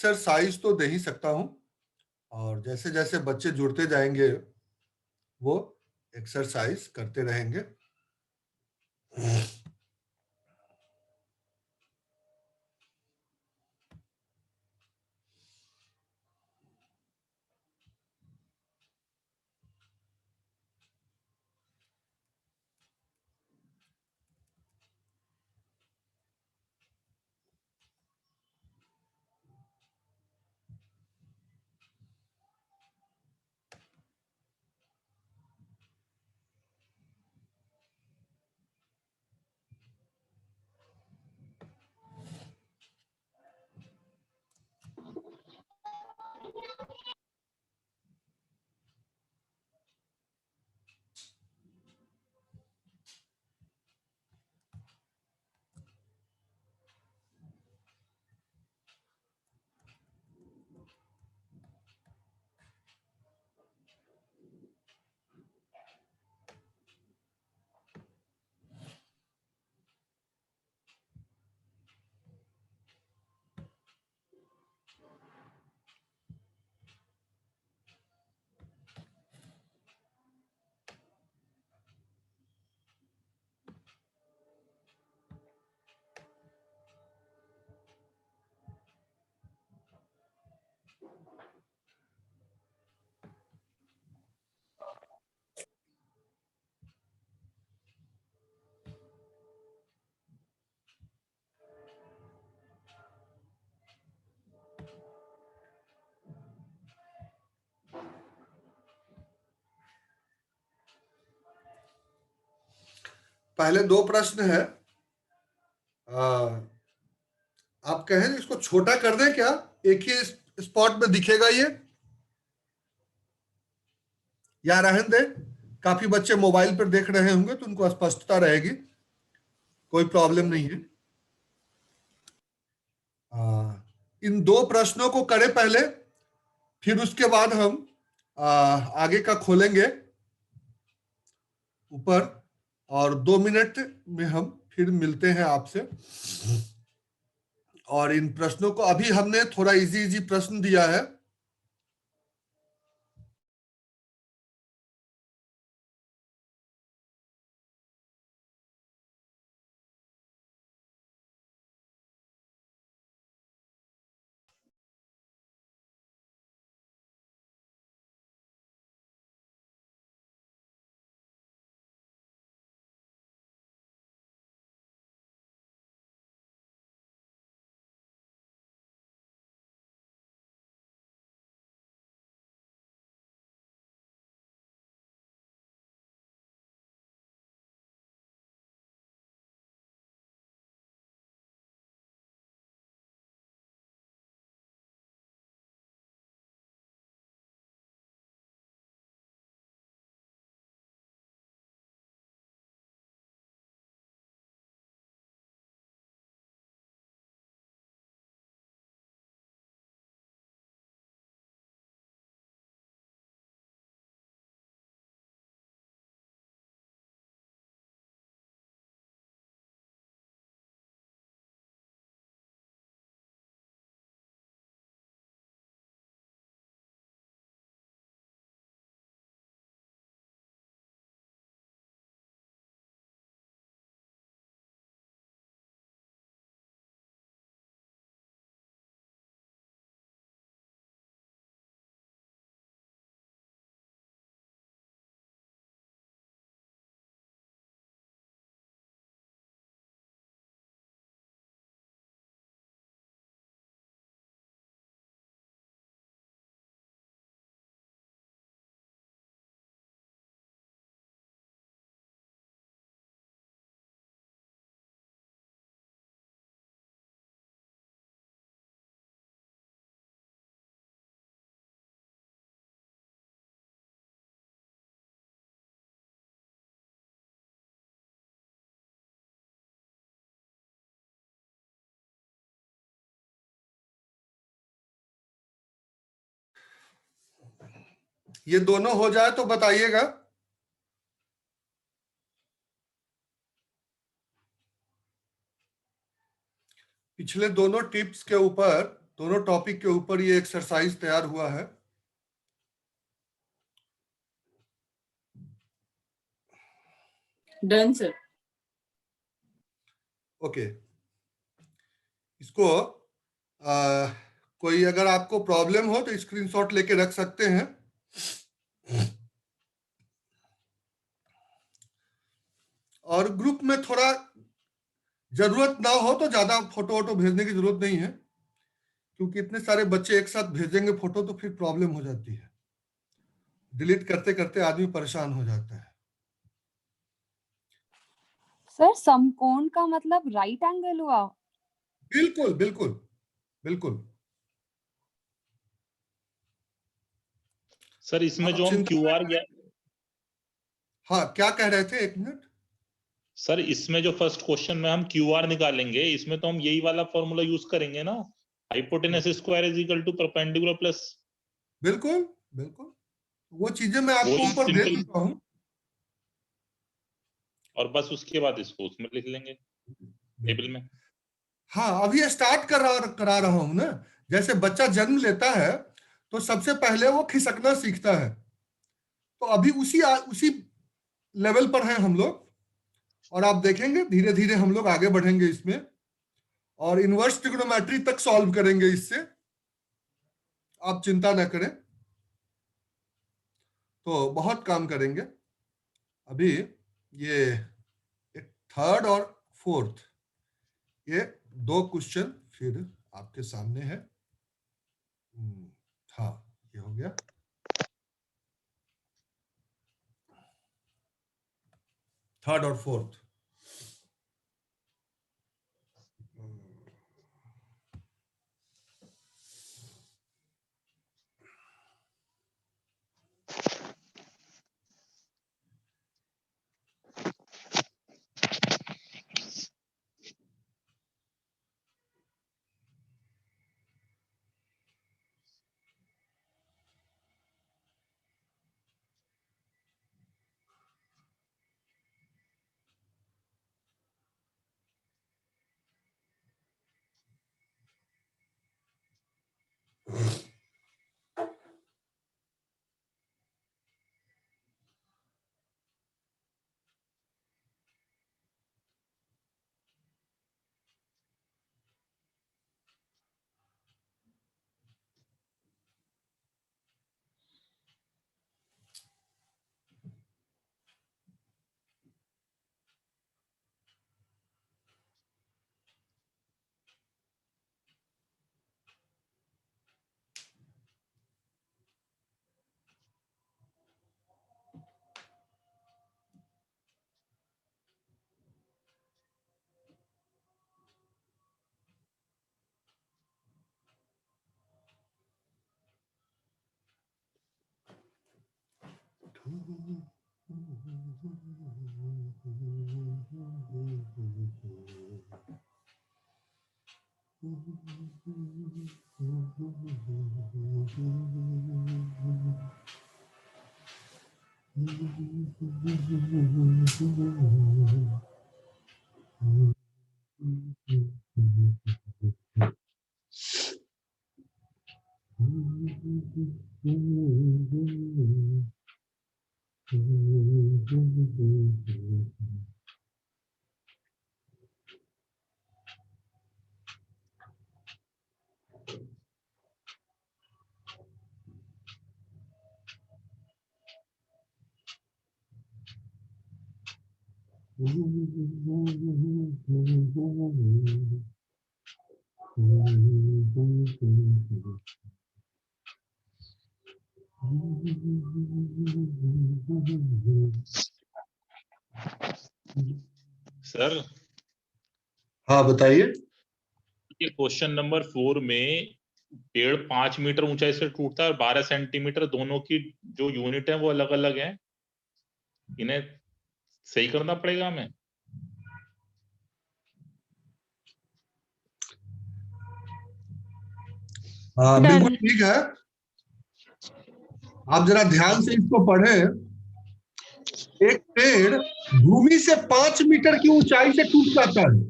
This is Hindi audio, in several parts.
एक्सरसाइज तो दे ही सकता हूं, और जैसे जैसे बच्चे जुड़ते जाएंगे वो एक्सरसाइज करते रहेंगे। पहले दो प्रश्न है, आप कहें इसको छोटा कर दें क्या, एक ही स्पॉट में दिखेगा ये, या रहने दें? काफी बच्चे मोबाइल पर देख रहे होंगे तो उनको स्पष्टता रहेगी, कोई प्रॉब्लम नहीं है। इन दो प्रश्नों को करें पहले, फिर उसके बाद हम आगे का खोलेंगे ऊपर, और 2 मिनट में हम फिर मिलते हैं आपसे। और इन प्रश्नों को अभी हमने थोड़ा इजी इजी प्रश्न दिया है। ये दोनों हो जाए तो बताइएगा। पिछले दोनों टिप्स के ऊपर दोनों टॉपिक के ऊपर ये एक्सरसाइज तैयार हुआ है। Done sir. ओके, इसको कोई अगर आपको प्रॉब्लम हो तो स्क्रीनशॉट लेके रख सकते हैं। और ग्रुप में थोड़ा जरूरत ना हो तो ज्यादा फोटो वोटो भेजने की जरूरत नहीं है, क्योंकि इतने सारे बच्चे एक साथ भेजेंगे फोटो तो फिर प्रॉब्लम हो जाती है, डिलीट करते करते आदमी परेशान हो जाता है। सर समकोण का मतलब राइट एंगल हुआ? बिल्कुल बिल्कुल बिल्कुल। सर इसमें जो हम क्यूआर, हाँ क्या कह रहे थे, एक मिनट। सर इसमें जो फर्स्ट क्वेश्चन में हम क्यूआर निकालेंगे, इसमें तो हम यही वाला फॉर्मूला यूज करेंगे ना, hypotenuse square is equal to perpendicular plus. बिल्कुल बिल्कुल, वो चीजें मैं आपको वही ऊपर भेज सिंपल, देता हूँ। और बस उसके बाद इसको उसमें लिख लेंगे टेबल में। हाँ, अभी स्टार्ट करा रहा हूं ना। जैसे बच्चा जन्म लेता है तो सबसे पहले वो खिसकना सीखता है, तो अभी उसी लेवल पर हैं हम लोग। और आप देखेंगे धीरे धीरे हम लोग आगे बढ़ेंगे इसमें, और इनवर्स ट्रिग्नोमेट्री तक सॉल्व करेंगे इससे, आप चिंता न करें। तो बहुत काम करेंगे अभी। ये एक थर्ड और फोर्थ, ये दो क्वेश्चन फिर आपके सामने है। हाँ, ये हो गया। थर्ड और फोर्थ। सर हाँ बताइए। ये क्वेश्चन नंबर 4 में पेड़ 5 मीटर ऊंचाई से टूटता है और 12 सेंटीमीटर, दोनों की जो यूनिट है वो अलग अलग है, इन्हें सही करना पड़ेगा हमें। हाँ बिल्कुल ठीक है, आप जरा ध्यान से इसको पढ़ें। एक पेड़ भूमि से 5 मीटर की ऊंचाई से टूट जाता है।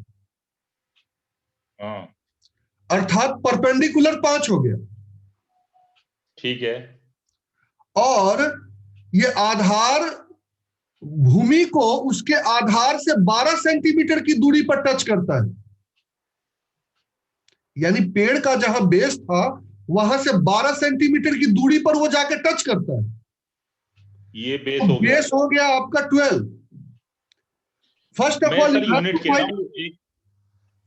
हाँ अर्थात परपेंडिकुलर 5 हो गया, ठीक है। और ये आधार भूमि को उसके आधार से 12 सेंटीमीटर की दूरी पर टच करता है, यानी पेड़ का जहां बेस था वहां से 12 सेंटीमीटर की दूरी पर वो जाके टच करता है। ये बेस तो हो गया। बेस हो गया आपका 12। फर्स्ट ऑफ मैं all sir you have to unit कह रहा फाइंड, हूँ एक।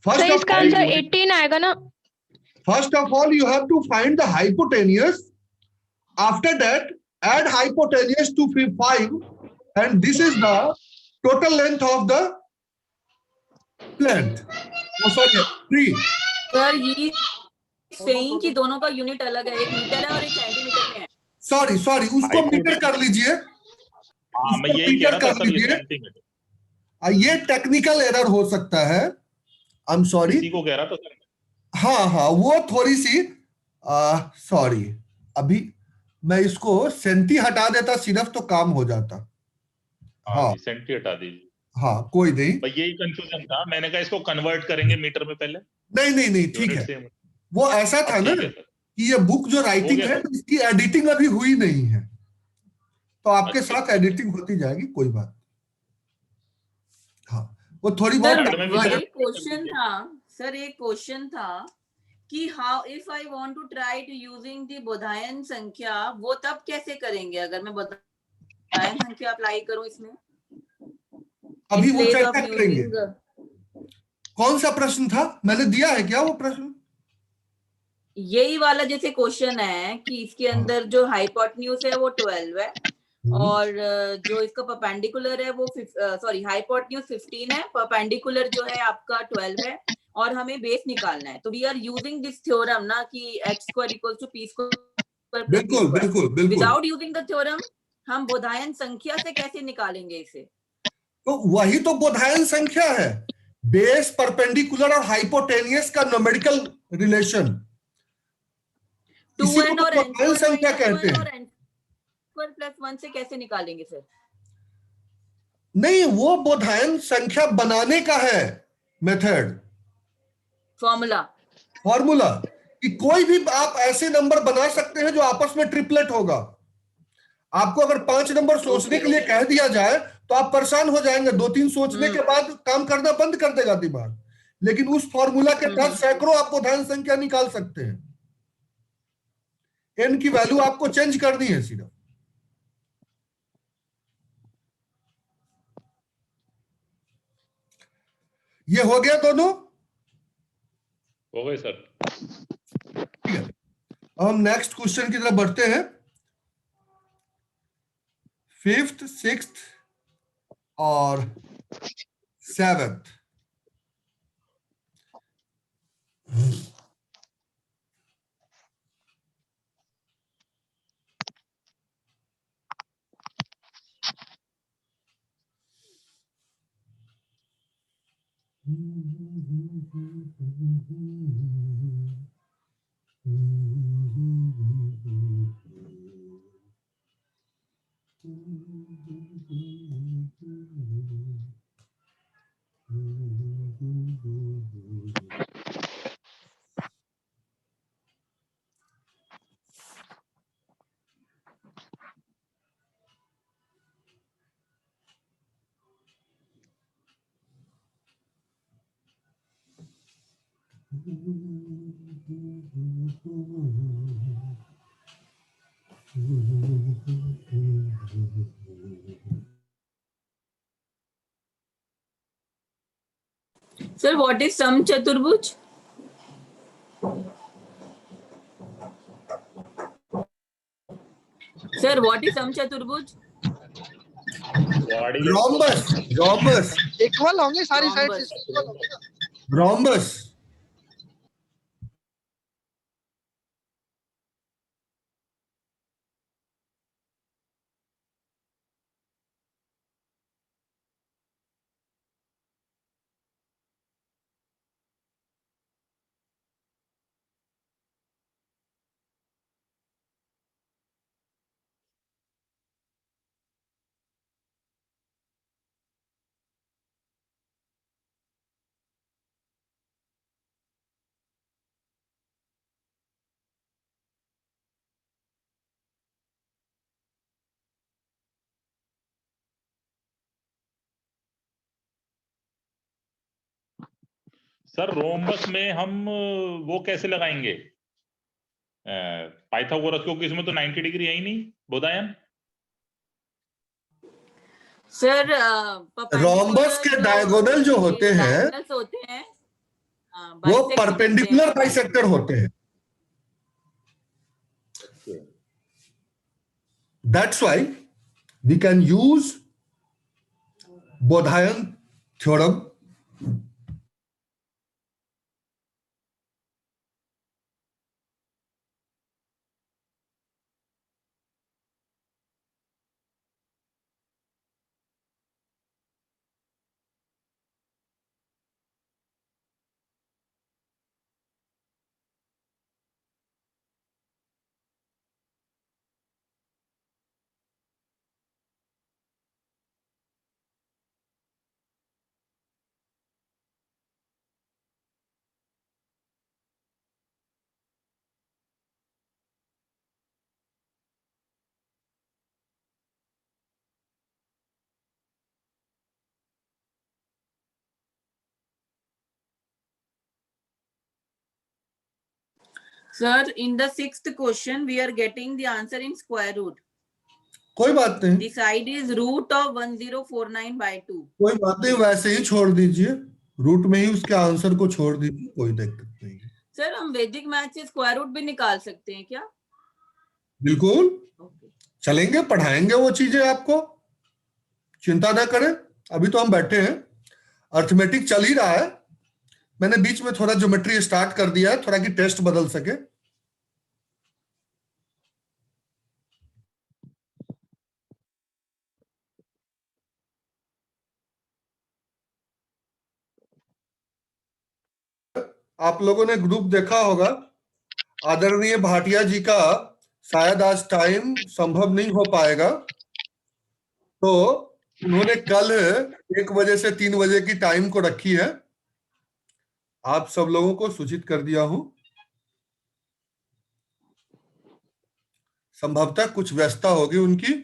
फर्स्ट सर ऑफ इसका ऑल आंसर यूनिट 18 आएगा ना? First of all, you have to find the hypotenuse. After that, add hypotenuse to 5, and this is the total length of the plant. Oh, sorry, tree. Sir ये सेइंग कि दोनों का यूनिट अलग है, एक मीटर है और एक सेंटीमीटर में है। Sorry, sorry, उसको मीटर कर लीजिए, हाँ, मैं उसको यही कह मीटर रहा था कर सर, ये लीजिए। सेंटीमीटर। ये टेक्निकल एरर हो सकता है, आई एम सॉरी। इसी को कह रहा था सर। हाँ हाँ, वो थोड़ी सी सॉरी, अभी मैं इसको सेंटी हटा देता सिर्फ तो काम हो जाता। हाँ हाँ जी, सेंटी हटा दीजिए। हाँ, कोई नहीं, भाई यही कंफ्यूजन था, मैंने कहा इसको कन्वर्ट करेंगे मीटर में पहले। नहीं नहीं नहीं, ठीक यूनिट है। सेम। वो ऐसा था ना ठीक है सर, कि ये बुक जो हो राइटिंग गया है सर। इसकी एडिटिंग अभी हुई नहीं है, तो आपके अच्छा साथ अच्छा। एडिटिंग होती जाएगी, कोई बात। हाँ, वो थोड़ी सर बहुत में भी सर एक क्वेश्चन था, सर एक क्वेश्चन था कि how if I want to try to using the Baudhayana संख्या, वो तब कैसे करेंगे अगर मैं बोधायन संख्या अप्लाई करूं इसमें? अभी In वो place चर्चा of करेंगे। using कौन सा प्रश्न था, मैंने दिया है क्या वो प्रश्न? यही वाला जैसे क्वेश्चन है कि इसके अंदर जो हाइपोटेन्यूज है वो 12 है और जो इसका परपेंडिकुलर है वो सॉरी हाइपोटेन्यूज 15 है, परपेंडिकुलर जो है आपका 12 है और हमें बेस निकालना है। तो we are using this theorem ना कि x square equals to p square plus b बिल्कुल स्क्वायर। बिल्कुल बिल्कुल। विदाउट यूजिंग द थ्योरम हम बोधायन संख्या से कैसे निकालेंगे इसे? तो वही तो बोधायन संख्या है, बेस, परपेंडिकुलर और हाइपोटेनियस का न्यूमेरिकल रिलेशन, इसी को 2n तो और n बोधायन स्क्वायर संख्या माइनस कहते 1 हैं। और n स्क्वायर प्लस 1 से कैसे निकालेंगे सर? नहीं, वो बोधायन संख्या बनाने का है मेथड, फॉर्मूला। फॉर्मूला, कि कोई भी आप ऐसे नंबर बना सकते हैं जो आपस में ट्रिपलेट होगा। आपको अगर 5 नंबर सोचने के लिए कह दिया जाए तो आप परेशान हो जाएंगे, 2-3 सोचने के बाद काम करना बंद कर देगा दिमाग, लेकिन उस फॉर्मूला के तहत सैकड़ों आप बोधायन संख्या निकाल सकते हैं। एन की वैल्यू आपको चेंज करनी है सिर्फ। ये हो गया दोनों, हो गए सर। ठीक है। अब हम नेक्स्ट क्वेश्चन की तरफ बढ़ते हैं। 5th, 6th और 7th। Sir what is some चतुर्भुज? सर व्हाट इज सम चतुर्भुज? रोम्बस, रोम्बस, इक्वल होंगे सारी Rhombus. साइड्स इक्वल होंगे ना। रोम्बस। सर रोम्बस में हम वो कैसे लगाएंगे पाइथागोरस, क्योंकि इसमें तो 90 डिग्री है ही नहीं बोधायन। सर रोम्बस के डायगोनल जो होते हैं डायगोनल्स होते हैं वो bisect होते हैं परपेंडिकुलर perpendicular। बाइसेक्टर होते हैं। That's why we can use Bodhayan theorem Sir, in the sixth question, we are getting the answer in square root. कोई बात नहीं, The side is root of 1049/2. कोई बात नहीं, वैसे ही छोड़ दीजिए, रूट में ही उसके आंसर को छोड़ दीजिए, कोई दिक्कत नहीं है। सर हम वैदिक मैथ से स्क्वायर रूट भी निकाल सकते हैं क्या? बिल्कुल Okay. चलेंगे, पढ़ाएंगे वो चीजें आपको, चिंता ना करें। अभी तो हम बैठे हैं, अर्थमेटिक चल ही रहा है, मैंने बीच में थोड़ा ज्योमेट्री स्टार्ट कर दिया है, थोड़ा कि टेस्ट बदल सके। आप लोगों ने ग्रुप देखा होगा, आदरणीय भाटिया जी का शायद आज टाइम संभव नहीं हो पाएगा, तो उन्होंने कल 1 बजे से 3 बजे की टाइम को रखी है, आप सब लोगों को सूचित कर दिया हूं। संभवतः कुछ व्यस्तता होगी उनकी।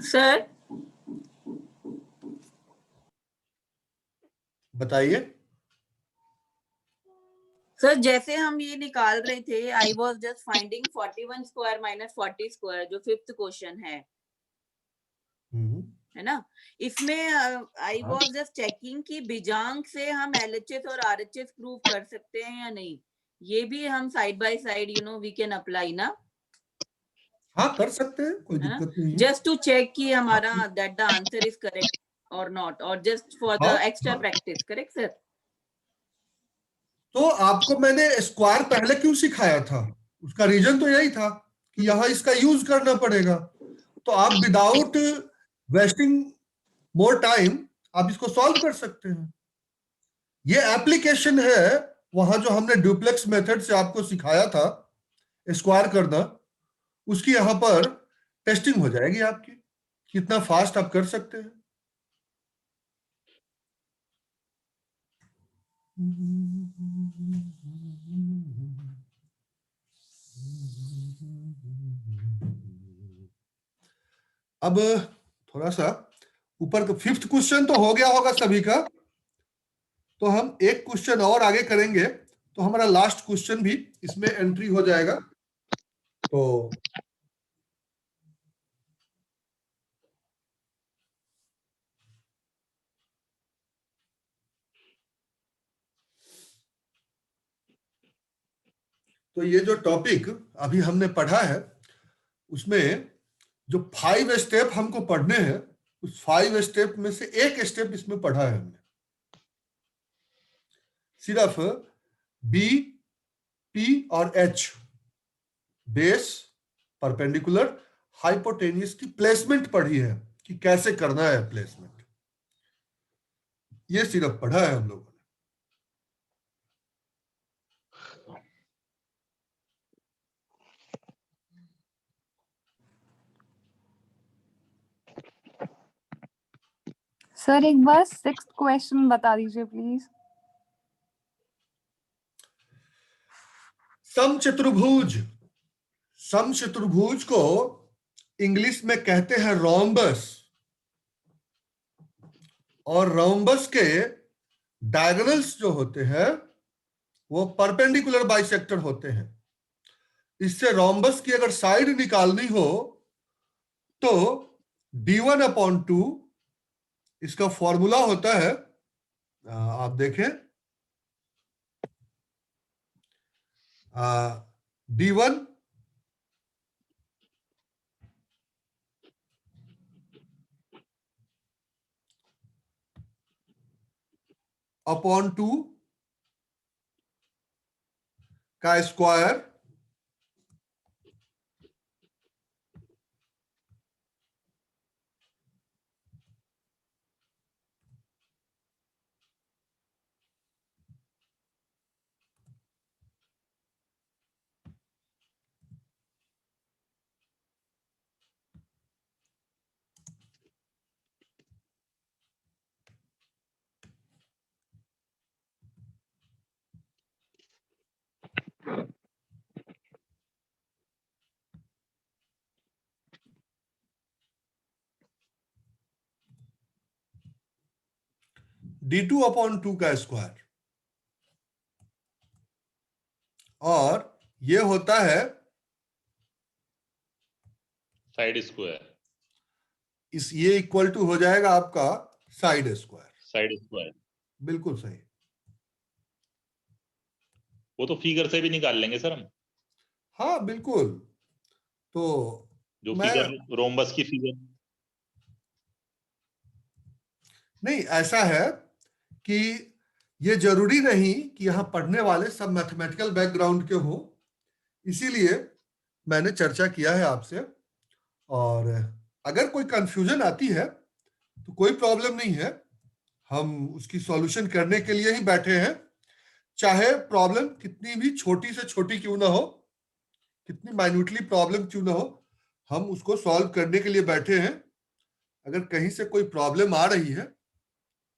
सर बताइए। सर जैसे हम ये निकाल रहे थे, I was just finding 41 square minus 40 square, जो फिफ्थ क्वेश्चन है ना, इसमें आई वॉज जस्ट चेकिंग कि बीजांग से हम एलएचएस और आरएचएस प्रूव कर सकते हैं या नहीं। ये भी हम side by side we can apply ना। हाँ कर सकते हैं, कोई दिक्कत नहीं है। जस्ट टू चेक कि हमारा that the answer is correct और नॉट, और just for the extra practice. Correct sir. तो आपको मैंने स्क्वायर पहले क्यों सिखाया था, उसका रीजन तो यही था कि यहाँ इसका यूज करना पड़ेगा, तो आप विदाउट वेस्टिंग मोर टाइम आप इसको सॉल्व कर सकते हैं। ये एप्लीकेशन है वहां जो हमने ड्यूप्लेक्स मेथड से आपको सिखाया था स्क्वायर करना, उसकी यहां पर टेस्टिंग हो जाएगी आपकी, कितना फास्ट आप कर सकते हैं। अब थोड़ा सा ऊपर का 5th क्वेश्चन तो हो गया होगा सभी का, तो हम एक क्वेश्चन और आगे करेंगे तो हमारा लास्ट क्वेश्चन भी इसमें एंट्री हो जाएगा। तो ये जो टॉपिक अभी हमने पढ़ा है उसमें जो 5 स्टेप हमको पढ़ने हैं, उस 5 स्टेप में से एक स्टेप इसमें पढ़ा है हमने। सिर्फ बी, पी और एच, बेस, परपेंडिकुलर, हाइपोटेन्यूज की प्लेसमेंट पढ़ी है कि कैसे करना है प्लेसमेंट, ये सिर्फ पढ़ा है हम लोगों ने। सर एक बार 6th क्वेश्चन बता दीजिए प्लीज। समचतुर्भुज, समचतुर्भुज को इंग्लिश में कहते हैं रोम्बस, और रोम्बस के डायगोनल्स जो होते हैं वो परपेंडिकुलर बाइसेक्टर होते हैं। इससे रोम्बस की अगर साइड निकालनी हो तो d1/2 इसका फॉर्मूला होता है, आप देखें, d1 अपॉन 2 का स्क्वायर d2/2 का स्क्वायर, और ये होता है साइड स्क्वायर, ये इक्वल टू हो जाएगा आपका साइड स्क्वायर। साइड स्क्वायर बिल्कुल सही। वो तो फिगर से भी निकाल लेंगे सर हम, हाँ बिल्कुल। तो जो मैं फिगर रोम्बस की फिगर। नहीं, ऐसा है कि ये जरूरी नहीं कि यहाँ पढ़ने वाले सब मैथमेटिकल बैकग्राउंड के हो, इसीलिए मैंने चर्चा किया है आपसे। और अगर कोई कंफ्यूजन आती है तो कोई प्रॉब्लम नहीं है, हम उसकी सॉल्यूशन करने के लिए ही बैठे हैं। चाहे प्रॉब्लम कितनी भी छोटी से छोटी क्यों ना हो, कितनी माइन्यूटली प्रॉब्लम क्यों ना हो, हम उसको सॉल्व करने के लिए बैठे हैं। अगर कहीं से कोई प्रॉब्लम आ रही है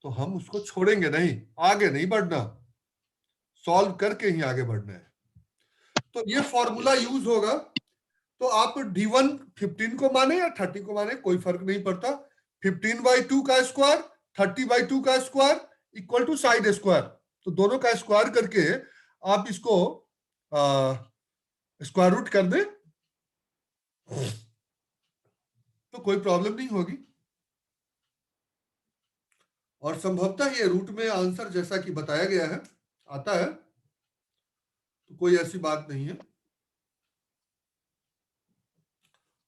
तो हम उसको छोड़ेंगे नहीं, आगे नहीं बढ़ना, सॉल्व करके ही आगे बढ़ना है। तो ये फॉर्मूला यूज होगा, तो आप d1 15 को माने या 30 को माने कोई फर्क नहीं पड़ता। 15/2 का स्क्वायर, 30/2 का square equal to side square, तो दोनों का स्क्वायर करके आप इसको स्क्वायर रूट कर दें तो कोई प्रॉब्लम नहीं होगी। और संभवतः ये रूट में आंसर जैसा कि बताया गया है आता है, तो कोई ऐसी बात नहीं है।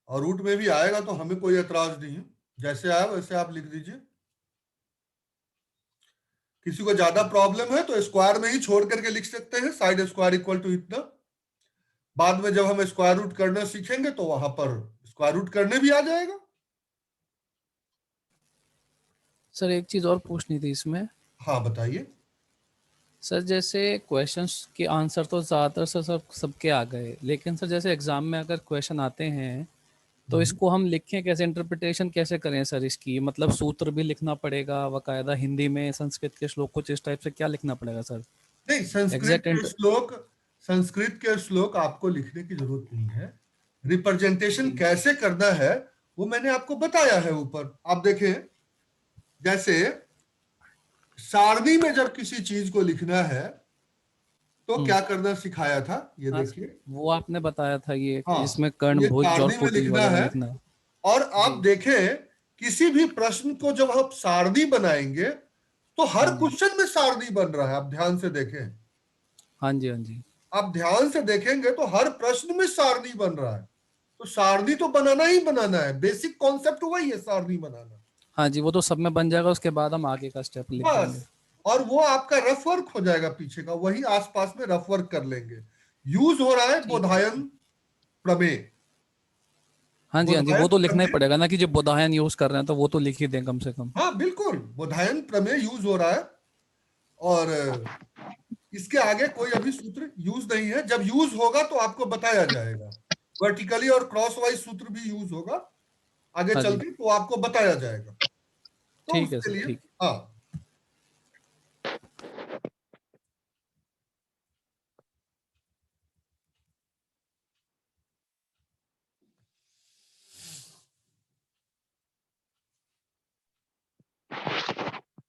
और रूट में भी आएगा तो हमें कोई एतराज नहीं है, जैसे आया वैसे आप लिख दीजिए। किसी को ज्यादा प्रॉब्लम है तो स्क्वायर में ही छोड़ करके लिख सकते हैं, साइड स्क्वायर इक्वल टू इतना। बाद में जब हम स्क्वायर रूट करना सीखेंगे तो वहां पर स्क्वायर रूट करने भी आ जाएगा। सर एक चीज और पूछनी थी इसमें। हाँ बताइए। सर जैसे क्वेश्चंस के आंसर तो ज़्यादातर सर सबके आ गए, लेकिन सर जैसे एग्जाम में अगर क्वेश्चन आते हैं तो इसको हम लिखें कैसे, इंटरप्रिटेशन कैसे करें सर इसकी? मतलब सूत्र भी लिखना पड़ेगा बाकायदा हिंदी में, संस्कृत के श्लोक कुछ इस टाइप से क्या लिखना पड़ेगा सर? नहीं, संस्कृत के श्लोक आपको लिखने की जरूरत नहीं है। रिप्रेजेंटेशन कैसे करना है वो मैंने आपको बताया है ऊपर, आप देखें। जैसे सारणी में जब किसी चीज को लिखना है तो क्या करना सिखाया था, ये हाँ, देखिए। वो आपने बताया था ये हाँ, जिसमें कर्ण ये भुज और सारणी में पुटी लिखना वगैरह है। लिखना है। और आप देखें किसी भी प्रश्न को जब हम सारणी बनाएंगे तो हर हाँ जी। क्वेश्चन में सारणी बन रहा है, आप ध्यान से देखें। हाँ जी, हाँ जी। आप ध्यान से देखेंगे तो हर प्रश्न में सारणी बन रहा है। तो सारणी तो बनाना ही बनाना है, बेसिक कॉन्सेप्ट वही है, सारणी बनाना। हाँ जी, वो तो सब में बन जाएगा, उसके बाद हम आगे का स्टेप लिख देंगे। बस, और वो आपका रफ वर्क हो जाएगा पीछे का, वही आसपास में रफ वर्क कर लेंगे। यूज हो रहा है बोधायन प्रमेय। हाँ जी, हाँ जी, वो बोधायन तो लिखना ही प्रमेय, पड़ेगा ना कि जो बोधायन यूज कर रहे हैं तो वो तो लिख ही दें कम से कम। हाँ बिल्कुल, बोधायन प्रमेय यूज हो रहा है। और इसके आगे कोई अभी सूत्र यूज नहीं है। जब यूज होगा तो आपको बताया जाएगा। वर्टिकली और क्रॉस वाइज सूत्र भी यूज होगा आगे हाँ चल जी, के, तो आपको बताया जाएगा। तो ठीक है उसके सर, लिए ठीक। हाँ,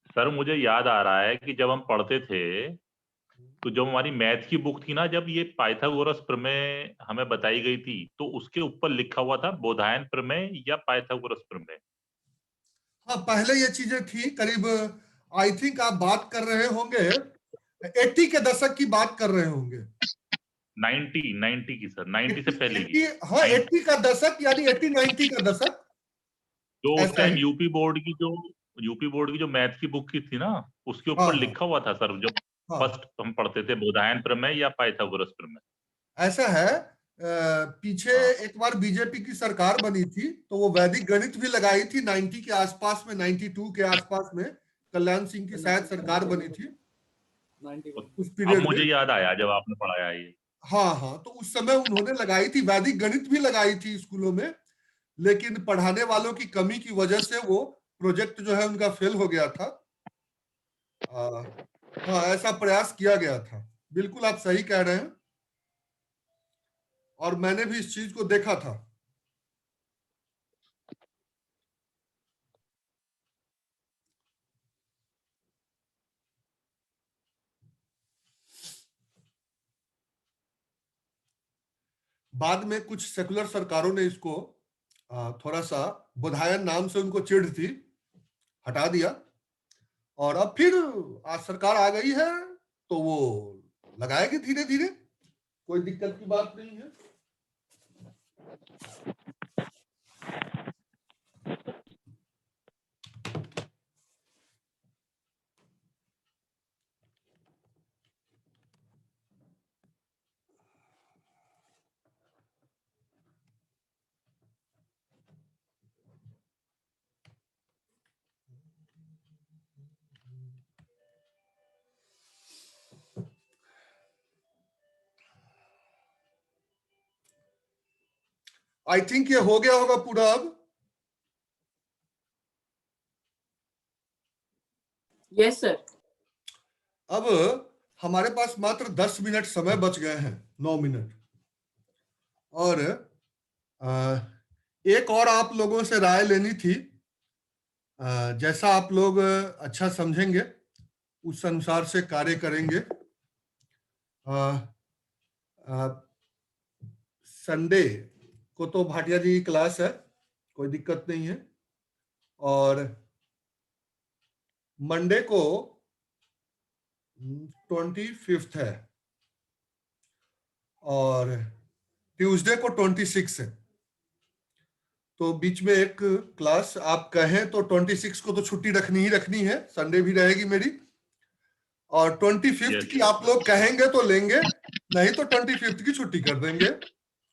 सर मुझे याद आ रहा है कि जब हम पढ़ते थे तो जब हमारी मैथ की बुक थी ना, जब ये पाइथागोरस प्रमेय हमें बताई गई थी तो उसके ऊपर लिखा हुआ था बोधायन प्रमेय या पाइथागोरस प्रमेय। हाँ पहले ये चीजें थी। करीब आई थिंक आप बात कर रहे होंगे 80 के दशक की बात कर रहे होंगे। 90 की सर, 90 से पहले की। 80, हाँ 80 का दशक, यानी 80-90 का दशक, जो उस ऐसा टाइम ही। यूपी बोर्ड की जो मैथ की बुक की थी ना, उसके हाँ ऊपर हाँ लिखा हुआ था सर, जब हाँ, फर्स्ट हम पढ़ते थे, बोधायन प्रमेय या पाइथागोरस प्रमेय। ऐसा है। पीछे हाँ एक बार बीजेपी की सरकार बनी थी तो वो वैदिक गणित भी लगाई थी 90 के आसपास में, 92 के आसपास में। कल्याण सिंह की शायद सरकार बनी थी उस अब पीरियड में। मुझे याद आया जब आपने पढ़ाया ये। हाँ हाँ, तो उस समय उन्होंने लगाई थी, वैदिक गणित भी लगाई थी स्कूलों में। लेकिन पढ़ाने वालों की कमी की वजह से वो प्रोजेक्ट जो है उनका फेल हो गया था। हाँ, ऐसा प्रयास किया गया था। बिल्कुल आप सही कह रहे हैं, और मैंने भी इस चीज को देखा था। बाद में कुछ सेकुलर सरकारों ने इसको थोड़ा सा बोधायन नाम से उनको चिढ़ थी, हटा दिया। और अब फिर आज सरकार आ गई है तो वो लगाएगी धीरे धीरे, कोई दिक्कत की बात नहीं है। आई थिंक ये हो गया होगा पूरा अब। Yes sir. अब हमारे पास मात्र 10 मिनट समय बच गए हैं, 9 मिनट। और एक और आप लोगों से राय लेनी थी। जैसा आप लोग अच्छा समझेंगे उस अनुसार से कार्य करेंगे। संडे को तो भाटिया जी की क्लास है, कोई दिक्कत नहीं है। और मंडे को 25 है, और ट्यूसडे को 26 है। तो बीच में एक क्लास आप कहें तो 26 को तो छुट्टी रखनी ही रखनी है, संडे भी रहेगी मेरी। और 25 की आप लोग कहेंगे तो लेंगे, नहीं तो 25 की छुट्टी कर देंगे,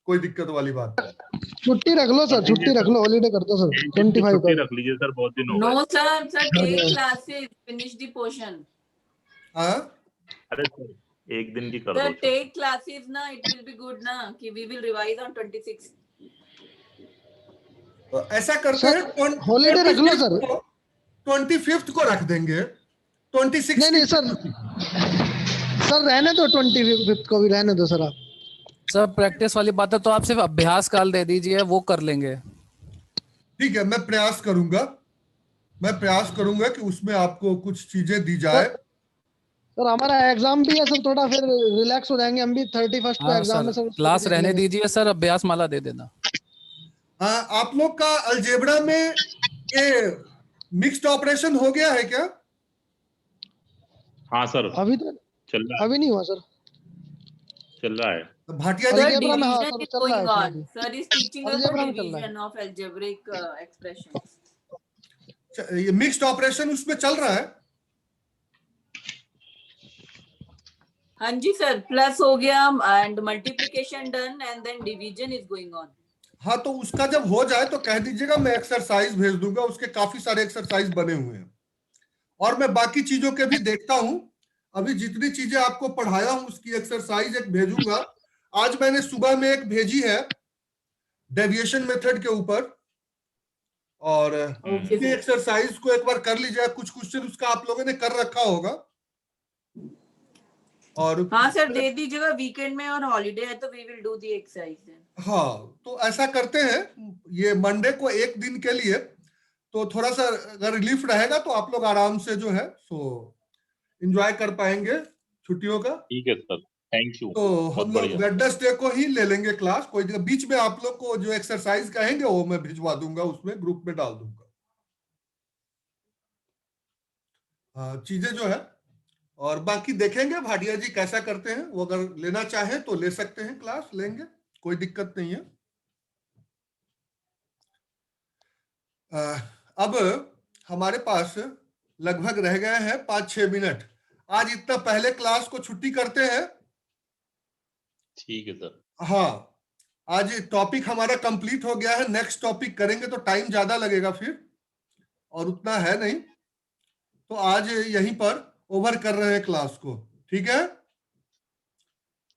कोई दिक्कत वाली बात नहीं। छुट्टी रख लो सर, छुट्टी रख लो, हॉलीडे कर दो सर। 25 छुट्टी का रख लीजिए सर, बहुत दिन हो गए। No sir, sir take classes, finish the portion. हाँ, अरे सर एक दिन की कर सर दो। टेक क्लासेस ना, इट विल बी गुड ना कि वी विल रिवाइज ऑन 26। तो ऐसा करते सर, हैं, हॉलीडे रख लो सर। 25 को रख देंगे, 26 नहीं नहीं सर, सर रहने दो, 25 को भी रहने दो सर आप। सर प्रैक्टिस वाली बात है तो आप सिर्फ अभ्यास काल दे दीजिए, वो कर लेंगे। ठीक है, मैं प्रयास करूंगा कि उसमें आपको कुछ चीजें दी जाए। सर हमारा एग्जाम भी है सर, थोड़ा फिर रिलैक्स हो जाएंगे हम भी। 31 को हाँ एग्जाम है सर, सर। क्लास रहने दीजिए सर, अभ्यास माला दे देना। आप लोग का अलजेब्रा में ये मिक्स्ड ऑपरेशन हो गया है क्या? हाँ सर, अभी तो चल रहा है, अभी नहीं हुआ सर। चल रहा है। भाटिया जी, Sir, अलजेब्रा में हाँ division सर is चल रहा है going सर on. अभी। Sir is teaching us the algebra में चल रहा है। division of algebraic expressions. ये मिक्स्ड ऑपरेशन उसमें चल रहा है? हाँ जी सर, प्लस हो गया and multiplication done and then division is going on. हाँ, तो उसका जब हो जाए तो कह दीजिएगा, मैं एक्सरसाइज भेज दूंगा। उसके काफी सारे एक्सरसाइज बने हुए हैं और मैं बाकी चीजों के भी देखता हूं। अभी जितनी चीजें आपको पढ़ाया हूं उसकी एक्सरसाइज एक भेजूंगा। आज मैंने सुबह में एक भेजी है डेविएशन मेथड के ऊपर, और Okay, ये sir. एक्सरसाइज को एक बार कर लीजिए। कुछ क्वेश्चन उसका आप लोगों ने कर रखा होगा। और हाँ सर, दे दीजिएगा, वीकेंड में और हॉलीडे है तो we will do the exercise then. हाँ, तो ऐसा करते हैं, ये मंडे को एक दिन के लिए तो थोड़ा सा अगर रिलीफ रहेगा तो आप लोग आराम से जो है सो एंजॉय कर पाएंगे छुट्टियों का। ठीक है सर, थैंक यू। तो बहुत हम लोग बढ़िया। वेडनेसडे को ही ले लेंगे क्लास। कोई दिक्कत, बीच में आप लोग को जो एक्सरसाइज कहेंगे वो मैं भिजवा दूंगा, उसमें ग्रुप में डाल दूंगा चीजें जो है। और बाकी देखेंगे भाटिया जी कैसा करते हैं। वो अगर लेना चाहे तो ले सकते हैं, क्लास लेंगे, कोई दिक्कत नहीं है। अब हमारे पास लगभग रह गए हैं 5-6 मिनट। आज इतना पहले क्लास को छुट्टी करते हैं। ठीक है सर। हाँ, आज टॉपिक हमारा कंप्लीट हो गया है। नेक्स्ट टॉपिक करेंगे तो टाइम ज्यादा लगेगा फिर, और उतना है नहीं। तो आज यहीं पर ओवर कर रहे हैं क्लास को। ठीक है,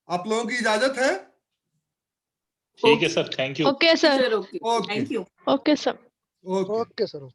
आप लोगों की इजाजत है। ठीक है sir, thank you. Okay sir. Sir, okay. Okay Thank you. Okay sir. Okay. Okay sir.